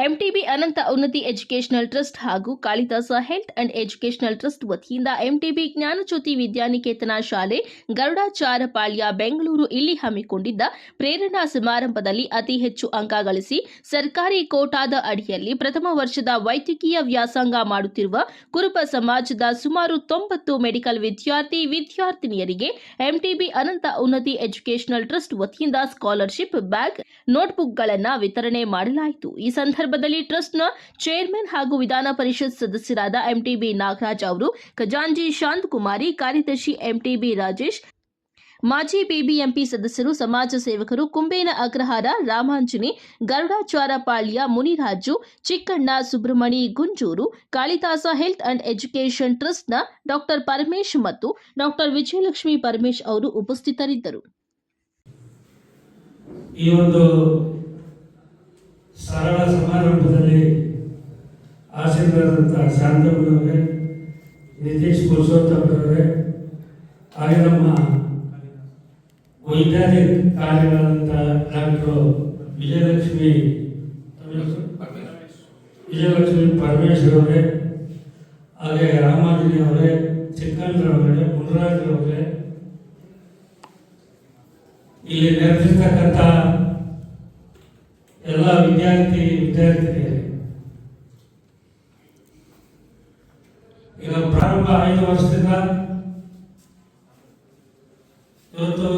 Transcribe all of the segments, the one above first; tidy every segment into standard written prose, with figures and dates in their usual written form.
MTB ಅನಂತ ಉನ್ನತಿ educational trust ಹಾಗೂ Kalidasa health and educational trust ವತಿಯಿಂದ ಎಂಟಿಬಿ ಜ್ಞಾನಜ್ಯೋತಿ ವಿದ್ಯಾನಿಕೇತನ ಶಾಲೆ ಗರುಡಾಚಾರಪಾಳ್ಯ ಬೆಂಗಳೂರು ಇಲ್ಲಿ ಹಮ್ಮಿಕೊಂಡಿದ್ದ ಪ್ರೇರಣಾ ಸಮಾರಂಭದಲ್ಲಿ ಅತಿ ಹೆಚ್ಚು ಅಂಕ ಗಳಿಸಿ ಸರ್ಕಾರಿ ಕೋಟಾದ ಅಡಿಯಲ್ಲಿ ಪ್ರಥಮ ವರ್ಷದ ವೈದ್ಯಕೀಯ ವ್ಯಾಸಂಗ ಮಾಡುತ್ತಿರುವ ಕುರುಬ ಸಮಾಜದ ಸುಮಾರು 90 ಮೆಡಿಕಲ್ ವಿದ್ಯಾರ್ಥಿನಿಯರಿಗೆ ಎಂಟಿಬಿ ಅನಂತ ಉನ್ನತಿ ಎಜುಕೇಷನಲ್ ಟ್ರಸ್ಟ್ ವತಿಯಿಂದ ಸ್ಕಾಲರ್ಶಿಪ್ ಬ್ಯಾಗ್ ನೋಟ್ಬುಕ್ಗಳನ್ನು ವಿತರಣೆ ಮಾಡಲಾಯಿತು. ಈ ಸಂದರ್ಭದಲ್ಲಿ ಟ್ರಸ್ಟ್ನ ಚೇರ್ಮನ್ ಹಾಗೂ ವಿಧಾನ ಪರಿಷತ್ ಸದಸ್ಯರಾದ ಎಂಟಿಬಿ ನಾಗರಾಜ್ ಅವರು, ಖಜಾಂಚಿ ಶಾಂತಕುಮಾರಿ, ಕಾರ್ಯದರ್ಶಿ ಎಂಟಿಬಿ ರಾಜೇಶ್, ಮಾಜಿ ಬಿಬಿಎಂಪಿ ಸದಸ್ಯರು, ಸಮಾಜ ಸೇವಕರು Kumbena Agrahara, Ramanjani, Garudacharpalya, Muniraju, Chikkanna, Subramani Gunjur, Kalidasa health and education ಟ್ರಸ್ಟ್ನ ಡಾಕ್ಟರ್ ಪರಮೇಶ್ ಮತ್ತು ಡಾಕ್ಟರ್ ವಿಜಯಲಕ್ಷ್ಮಿ ಪರಮೇಶ್ ಅವರು ಉಪಸ್ಥಿತರಿದ್ದರು. ಈ ಒಂದು ಸರಳ ಸಮಾರಂಭದಲ್ಲಿ ಆಶೀರ್ವಾದಂತಹ ಶಾಂತಮ್ಮನವರೇ, ನಿತೀಶ್ ಪುರುಷೋತ್ತಮರವರೇ, ಹಾಗೆ ನಮ್ಮ ವೈಜ್ಞಾನಿಕ ಕಾರ್ಯಗಳಾದಂಥ ಡಾಕ್ಟರ್ ವಿಜಯಲಕ್ಷ್ಮಿ ಪರಮೇಶ್ ಅವರೇ, ಹಾಗೆ ರಾಮಾಂಜನಿ ಅವರೇ, ಚಿಕ್ಕಣ್ಣರವರೇ, ಮುನರಾಜರವರೇ, ಇಲ್ಲಿ ನೆರೆದಿರ್ತಕ್ಕಂಥ ಎಲ್ಲ ವಿದ್ಯಾರ್ಥಿನಿಯರೇ, ಈಗ ಪ್ರಾರಂಭ 5 ವರ್ಷದಿಂದ ಇವತ್ತು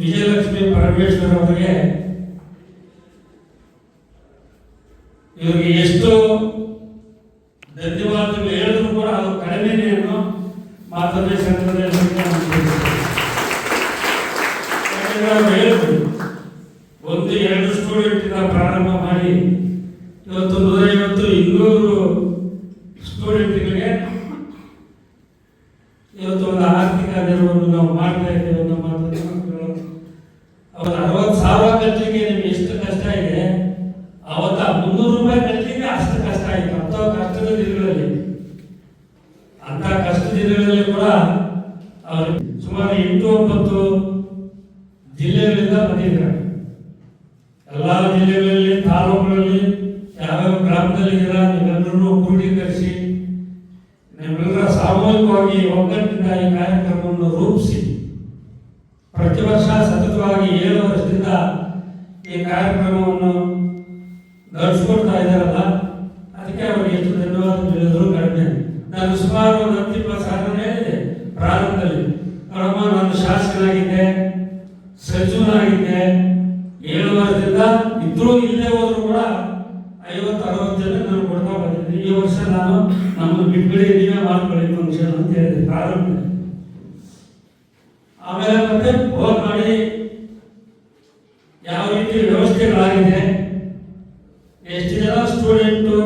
ವಿಜಯಲಕ್ಷ್ಮಿ ಪರಮೇಶ್ವರ್ ಅವರಿಗೆ ಇವರಿಗೆ ಎಷ್ಟು ಧನ್ಯವಾದಗಳು ಹೇಳಿದ್ರು ಕೂಡ ಅದು ಕಡಿಮೆನೇ ಅನ್ನೋ ಮಾತನ್ನೇ ಸಂದರ್ಭದಲ್ಲಿ ಹೇಳಿದ್ರು. 1-2 ಸ್ಟೂಡೆಂಟಿಂದ ಪ್ರಾರಂಭ ಮಾಡಿ ಇವತ್ತು 150-200 ಸ್ಟೂಡೆಂಟ್ಗಳಿಗೆ ಇವತ್ತು ಒಂದು ಆರ್ಥಿಕ ನೆರವನ್ನು ನಾವು ಮಾಡ್ತಾ ಇದ್ದೇವೆ ಅನ್ನೋ ಮಾತನ್ನು ಅವತ್ತು 60,000 ಕಟ್ಟಲಿಕ್ಕೆ ನಿಮ್ಗೆ ಎಷ್ಟು ಕಷ್ಟ ಇದೆ, ಅವತ್ತು 300 ರೂಪಾಯಿ ಕಟ್ಟಲಿಕ್ಕೆ ಅಷ್ಟು ಕಷ್ಟ ಆಯಿತು. ಅಂತ ಕಷ್ಟದ ದಿನಗಳಲ್ಲಿ ಕೂಡ ಅವರು ಸುಮಾರು 8-9 ಜಿಲ್ಲೆಗಳಿಂದ ಬಂದಿದ್ದಾರೆ. ಎಲ್ಲ ಜಿಲ್ಲೆಗಳಲ್ಲಿ, ತಾಲೂಕುಗಳಲ್ಲಿ, ಯಾವ್ಯಾವ ಗ್ರಾಮದಲ್ಲಿ ನೀವೆಲ್ಲರೂ ಕ್ರೋಢೀಕರಿಸಿ ನೀವೆಲ್ಲರ ಸಾಮೂಹಿಕವಾಗಿ ಒಗ್ಗಟ್ಟಿನಿಂದ ಈ ಕಾರ್ಯಕ್ರಮವನ್ನು ರೂಪಿಸಿ ಪ್ರತಿ ವರ್ಷ ಸತತವಾಗಿ 7 ವರ್ಷದಿಂದ ಈ ಕಾರ್ಯಕ್ರಮವನ್ನು ನಡೆಸ್ಕೊಡ್ತಾ ಇದ್ದಾರಲ್ಲ, ಅದಕ್ಕೆ ಅವರಿಗೆ ಎಷ್ಟು ಧನ್ಯವಾದ ಹೇಳಿದ್ರು ಕಡಿಮೆ. ನಾನು ಸುಮಾರು 10-20 ಸಾವಿರ ಹೇಳಿದೆ ಪ್ರಾರಂಭದಲ್ಲಿ. ನೋಡಮ್ಮ, ನಾನು ಶಾಸಕನಾಗಿದ್ದೆ, ಸಚಿವನಾಗಿದ್ದೆ, 7 ವರ್ಷದಿಂದ ಇದ್ರೂ ಇಲ್ಲೇ ಹೋದ್ರು ಕೂಡ 50-60 ಜನ ನಾನು ಕೊಡ್ತಾ ಬಂದಿದ್ದೆ. ಈ ವರ್ಷ ನಾನು ನಮ್ಮನ್ನು ಬಿಟ್ಬಿಡಿ, ನೀವೇ ಮಾಡ್ಕೊಳ್ಳಿ ಫಂಕ್ಷನ್ ಅಂತ ಹೇಳಿದೆ ಪ್ರಾರಂಭದಲ್ಲಿ. ಆಮೇಲೆ ಮತ್ತೆ ಫೋನ್ ಮಾಡಿ ಯಾವ ರೀತಿ ವ್ಯವಸ್ಥೆಗಳಾಗಿದೆ, ಎಷ್ಟು ಜನ ಸ್ಟೂಡೆಂಟು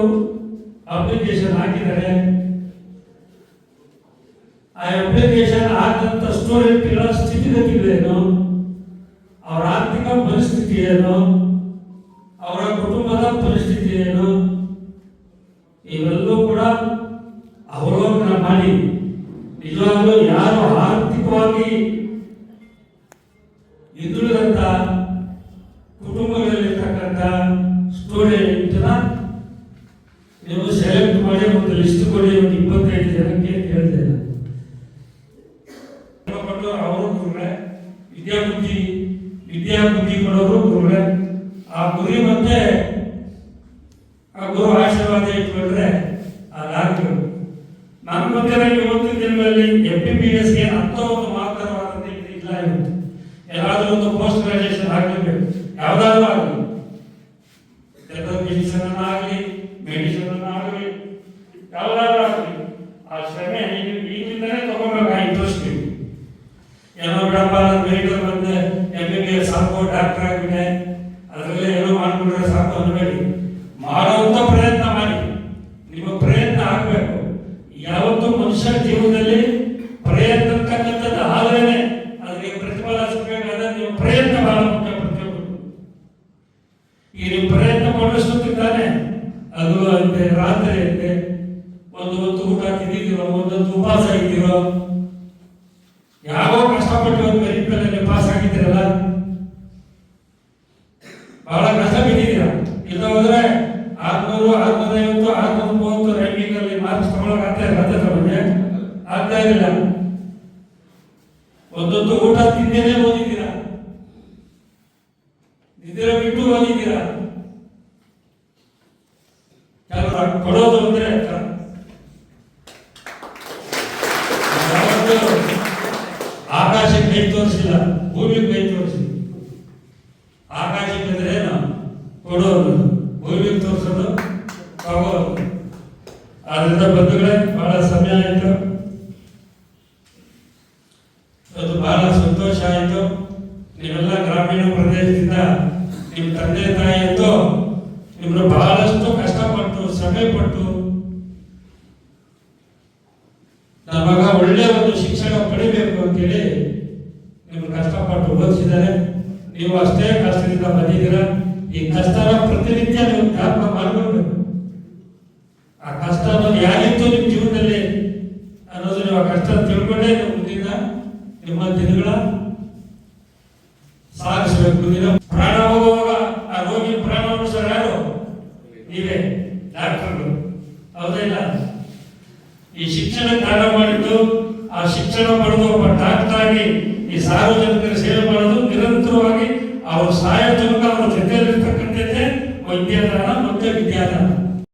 ಅಪ್ಲಿಕೇಶನ್ ಹಾಕಿದ್ದಾರೆ, ಆ ಅಪ್ಲಿಕೇಶನ್ ಹಾಕಿದಂಥ ಸ್ಟೂಡೆಂಟ್ಗಳ ಸ್ಥಿತಿಗತಿಗಳೇನು, ಅವರ ಆರ್ಥಿಕ ಪರಿಸ್ಥಿತಿ ಏನು, ಅವರ ಕುಟುಂಬದ ಪರಿಸ್ಥಿತಿ ಏನು, ಇವೆಲ್ಲವೂ ಕೂಡ ಅವಲೋಕನ ಮಾಡಿ ನಿಜವಾಗ್ಲೂ ಯಾರು ಆರ್ಥಿಕವಾಗಿ ಹಿಂದುಳಿದಂಥ ಕುಟುಂಬಗಳಲ್ಲಿರ್ತಕ್ಕಂಥ ಸ್ಟೂಡೆಂಟ್ನ ನೀವು ಸೆಲೆಕ್ಟ್ ಮಾಡಿ ಒಂದು ಲಿಸ್ಟ್ ಕೊಡಿ, ಒಂದು 25 ಜನಕ್ಕೆ ಕೇಳಿದೆ. ಅವರು ಗುರುಗಳೇ, ವಿದ್ಯಾಬುದ್ಧಿ ಕೊಡೋರು ಗುರುಗಳೇ. ಆ ಗುರಿ ಮತ್ತೆ ಆ ಗುರು ಆಶೀರ್ವಾದ ಇಟ್ಕೊಂಡ್ರೆ ಅದಾಗ್ತದೆ. ನನ್ನ ಗೊತ್ತಿರೋ ಇವತ್ತಿನ ದಿನಗಳಲ್ಲಿ MBBSಗೆ ಅಂತ ಒಂದು ಮಾತರವಾದಂಥ ಇಲ್ಲ. ಇವತ್ತು ಎಲ್ಲಾದ್ರೂ ಒಂದು ಪೋಸ್ಟ್ ಗ್ರಾಜುಯೇಷನ್ ಆಗಲೇಬೇಕು, ಯಾವ್ದಾದ್ರು ಆಗಲಿ, ಫಿಸಿಷನ್ ಆಗಲಿ, ಮೆಡಿಸಿನ್ ಆಗಲಿ, ಯಾವ್ದಾದ್ರು ಆಗಲಿ, ಆ ಶ್ರಮೆ ಈಗಿಂದಲೇ ತಗೋಬೇಕು. ಆ ಇಂಟ್ರೆಸ್ಟ್ ಏನೋ ಬಿಡಪ್ಪ, ಮೆಡಿಕಲ್ ಬಂದೆ, MBBS ಸಾಕು, ಡಾಕ್ಟರ್ ಆಗಿದೆ, ಅದರಲ್ಲೇ ಏನೋ ಮಾಡ್ಕೊಂಡ್ರೆ ಸಾಕು ಅನ್ಬೇಡಿ. ಮಾಡುವಂಥ ಪ್ರಯತ್ನ ಮಾಡಿ. ನಿಮ್ಮ ಪ್ರಯತ್ನ ಆಗಬೇಕು. ಯಾವತ್ತೂ ಮನುಷ್ಯ ಜೀವನದಲ್ಲಿ ಪ್ರಯತ್ನ ಅಂತಕ್ಕಂಥದ್ದು ಆದ್ರೇನೆ ಅದಕ್ಕೆ ಪ್ರತಿಫಲ ಸಿಗಬೇಕಾದ್ರೆ ನೀವು ಪ್ರಯತ್ನ ಬಹಳ ಮುಖ್ಯ. ಪ್ರತಿಯೊಬ್ಬರು ಈ ನೀವು ಪ್ರಯತ್ನ ಪಡಿಸುತ್ತಿದ್ದಾನೆ ಅದು ಅಂತೆ, ರಾತ್ರಿ ಅಂತೆ, ಒಂದು ಹೊತ್ತು ಊಟ ತಿಂದಿದ್ದೀರೋ, ಒಂದೊಂದು ಉಪವಾಸ ಇದ್ದೀರೋ, ಯಾವೋ ಕಷ್ಟಪಟ್ಟು ಒಂದು ಮೆರಿಟ್ ಮೇಲೆ ಪಾಸ್ ಆಗಿದ್ದೀರಲ್ಲ, ಬಹಳ ಕಷ್ಟ ಬಿದ್ದಿದ್ದೀರ. ಇಲ್ಲ ಹೋದ್ರೆ 600 ಕೊಡೋದು ಅಂದ್ರೆ ಯಾವತ್ತೂ ಆಕಾಶಕ್ಕೆ ಕೈ ತೋರಿಸಿಲ್ಲ, ಭೂಮಿಗೆ ಕೈ ತೋರಿಸಿ. ಆಕಾಶಕ್ಕೆ ಅಂದ್ರೆ ಏನು ಕೊಡೋದು, ಭೂಮಿಗೆ ತೋರಿಸೋದು ತಗೋದು. ಆದ್ರಿಂದ ಬಂಧುಗಳೇ, ಬಹಳ ಸಮಯ ಆಯಿತು, ಅದು ಬಹಳ ಸಂತೋಷ ಆಯಿತು. ನೀವೆಲ್ಲ ಗ್ರಾಮೀಣ ಪ್ರದೇಶದಿಂದ ನಿಮ್ಮ ತಂದೆ ತಾಯಿ ಇದ್ದು ನಿಮ್ಮನ್ನು ಬಹಳಷ್ಟು ಕಷ್ಟಪಟ್ಟು ಶ್ರಮೆ ಪಟ್ಟು ನನ್ನ ಮಗ ಒಳ್ಳೆಯ ಒಂದು ಶಿಕ್ಷಣ ಪಡಿಬೇಕು ಅಂತೇಳಿ ನಿಮ್ಗೆ ಕಷ್ಟಪಟ್ಟು ಓದಿಸಿದ್ದಾರೆ. ನೀವು ಅಷ್ಟೇ ಕಷ್ಟದಿಂದ ಬಂದಿದ್ದೀರ. ಈ ಕಷ್ಟನ ಪ್ರತಿನಿತ್ಯ ನೀವು ಜ್ಞಾಪಕ ಮಾಡ್ಕೊಳ್ಬೇಕು. ಆ ಕಷ್ಟ ಅನ್ನೋದು ಯಾರಿತ್ತು ನಿಮ್ಮ ಜೀವನದಲ್ಲಿ ಅನ್ನೋದು ನೀವು ಆ ಕಷ್ಟ ತಿಳ್ಕೊಂಡೇ ನೀವು ಮುಂದಿನ ನಿಮ್ಮ ದಿನಗಳ ಸಾಗಿಸಬೇಕು. ದಿನ ಪ್ರಾಣ ಹೋಗುವಾಗ ಆ ರೋಗಿ ಪ್ರಾಣ ಉಳಿಸೋರು ಯಾರು? ನೀವೇ, ಡಾಕ್ಟರ್ಗಳು. ಹೌದಿಲ್ಲ? ಈ ಶಿಕ್ಷಣ ದಾನ ಮಾಡಿದ್ದು, ಆ ಶಿಕ್ಷಣ ಪಡೆದು ಒಬ್ಬ ಡಾಕ್ಟರ್ ಆಗಿ ಈ ಸಾರ್ವಜನಿಕರ ಸೇವೆ ಮಾಡೋದು, ನಿರಂತರವಾಗಿ ಅವ್ರ ಸಹಾಯ ತನಕ ಅವ್ರ ಜೊತೆಯಲ್ಲಿರ್ತಕ್ಕಂಥದ್ದೇ ವೈದ್ಯದಾನ ಮತ್ತೆ ವಿದ್ಯಾದಾನ.